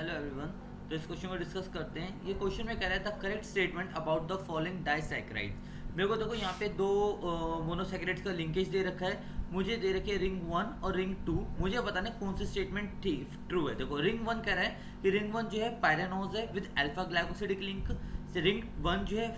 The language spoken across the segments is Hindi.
Hello everyone. तो इस क्वेश्चन को डिस्कस करते हैं। ये क्वेश्चन में कह रहा था correct statement about the following disaccharide. मेरे को देखो यहाँ पे दो मोनोसैकेराइड्स का लिंकेज दे रखा है। मुझे दे रखे रिंग वन और रिंग टू। मुझे बताना है कौन सी स्टेटमेंट ट्रू है। देखो रिंग वन कह रहा है कि रिंग वन जो है पायरेनोज है with alpha glycosidic link. Ring one जो है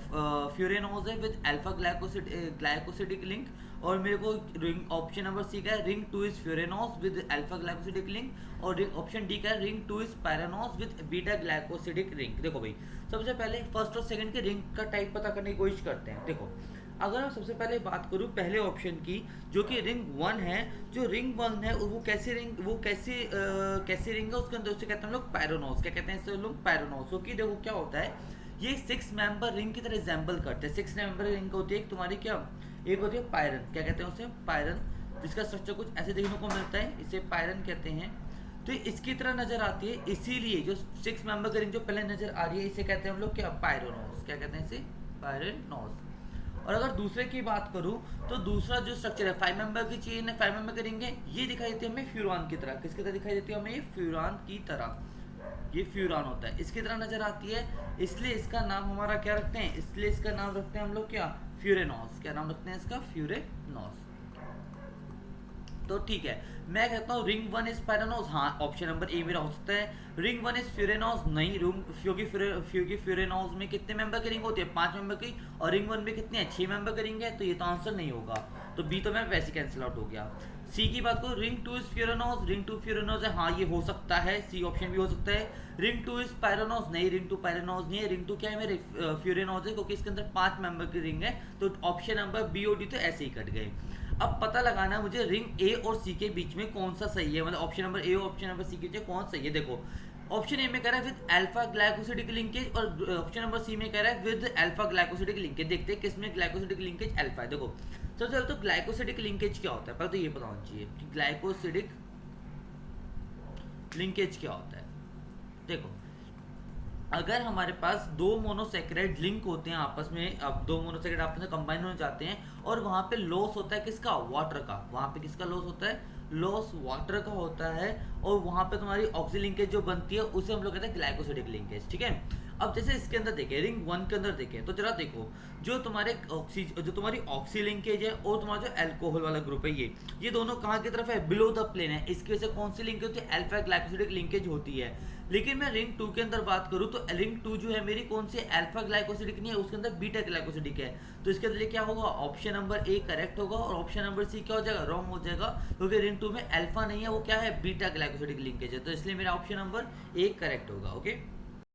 फ्यूरेनोज है विद अल्फा ग्लाइकोसिडिक लिंक। और मेरे को रिंग ऑप्शन नंबर सी का है ring two is furanose with alpha glycosidic link. और ऑप्शन डी का है ring two is pyranose with beta glycosidic ring. देखो भाई, सबसे पहले फर्स्ट और सेकंड के रिंग का टाइप पता करने की कोशिश करते हैं। देखो, अगर मैं सबसे पहले बात करूं पहले ऑप्शन की, जो कि रिंग वन है, जो रिंग वन है वो कैसे रिंग है उसके अंदर उसे कहते हैं हम लोग पैरानोज। क्या कहते हैं इसे लोग? पैरानोज। क्योंकि देखो क्या होता है, ये 6 मेंबर रिंग की तरह एग्जाम्पल करते हैं। 6 मेंबर रिंग होती है एक तुम्हारी क्या, एक होती है पायरन। क्या कहते हैं उसे? पायरन। जिसका स्ट्रक्चर कुछ ऐसे देखने को मिलता है, इसे पायरन कहते हैं। तो इसकी तरह नजर आती है, इसीलिए जो 6 मेंबर की रिंग जो पहले नजर आ रही है इसे कहते हैं हम लोग क्या, पायरोनोस। क्या कहते हैं इसे? पायरोनोस। और अगर दूसरे की बात करूं तो दूसरा जो स्ट्रक्चर है 5 मेंबर की चेन है, 5 मेंबर की रिंग है, ये दिखाई देती है हमें फ्यूरान की तरह। किसकी तरह दिखाई देती है हमें? ये फ्यूरान की तरह। ये फ्यूरान होता है, इसकी तरह नजर आती है। इसलिए इसका नाम हमारा क्या रखते हैं? इसलिए इसका नाम रखते हैं हम लोग क्या, फ्यूरेनोस। क्या नाम रखते हैं इसका? फ्यूरेनोस। तो ठीक है, मैं कहता हूँ रिंग वन इज पैरानोज। हाँ, ऑप्शन नंबर ए मेरा हो सकता है। रिंग वन इज फ्यूरेनोज नहीं, क्योंकि फ्यूरेनोज में कितने मेंबर की रिंग होती है? 5 मेंबर की। और रिंग वन में कितने हैं? 6 मेंबर की रिंग है। तो ये तो आंसर नहीं होगा। तो बी तो मैं वैसे कैंसिल आउट हो गया। सी की बात करूँ, ring two is furanose, ring two furanose है। हाँ, ये हो सकता है, सी ऑप्शन भी हो सकता है। रिंग टू इज पैरानोज नहीं, रिंग टू पैरानोज नहीं है। रिंग टू क्या है मेरे? फ्यूरेनोज है, क्योंकि इसके अंदर 5 मेंबर की रिंग है। तो ऑप्शन नंबर बी और डी तो ऐसे ही कट गए। अब पता लगाना है मुझे रिंग ए और सी के बीच में कौन सा सही है, मतलब ऑप्शन नंबर ए और ऑप्शन नंबर सी के बीच कौन सही है। देखो, ऑप्शन ए में कह रहा है विद अल्फा ग्लाइकोसिडिक लिंकेज, और ऑप्शन नंबर सी में कह रहा है विद अल्फा ग्लाइकोसिडिक लिंकेज। देखते हैं किसमें ग्लाइकोसिडिक लिंकेज अल्फा है। देखो, सबसे पहले तो ग्लाइकोसिडिक लिंकेज क्या होता है, पहले तो ये पता होना चाहिए कि ग्लाइकोसिडिक लिंकेज क्या होता है। देखो, अगर हमारे पास दो मोनोसेक्राइड लिंक होते हैं आपस में, अब दो मोनोसेक्राइड आपस में कंबाइन होने जाते हैं और वहां पे लॉस होता है किसका? वाटर का। वहां पे किसका लॉस होता है? लॉस वाटर का होता है। और वहां पे तुम्हारी ऑक्सी लिंकेज जो बनती है उसे हम लोग कहते हैं ग्लाइकोसिडिक लिंकेज। ठीक है। अब जैसे इसके अंदर देखें, रिंग वन के अंदर देखें, तो जरा देखो, जो तुम्हारी ऑक्सी लिंकेज है और तुम्हारा जो अल्कोहल वाला ग्रुप है, ये दोनों कहाँ की तरफ है? बिलो द प्लेन है। इसकी वजह से कौन सी लिंकेज होती है? अल्फा ग्लाइकोसिडिक लिंकेज होती है। लेकिन मैं रिंग टू के अंदर बात करूं तो रिंग टू जो है मेरी कौन सी? अल्फा ग्लाइकोसिडिक नहीं है, उसके अंदर बीटा ग्लाइकोसिडिक है। तो इसके लिए क्या होगा? ऑप्शन नंबर ए करेक्ट होगा और ऑप्शन नंबर सी क्या हो जाएगा? रॉन्ग हो जाएगा, क्योंकि रिंग टू में अल्फा नहीं है, वो क्या है? बीटा ग्लाइकोसिडिक लिंकेज है। तो इसलिए मेरा ऑप्शन नंबर ए करेक्ट होगा। ओके।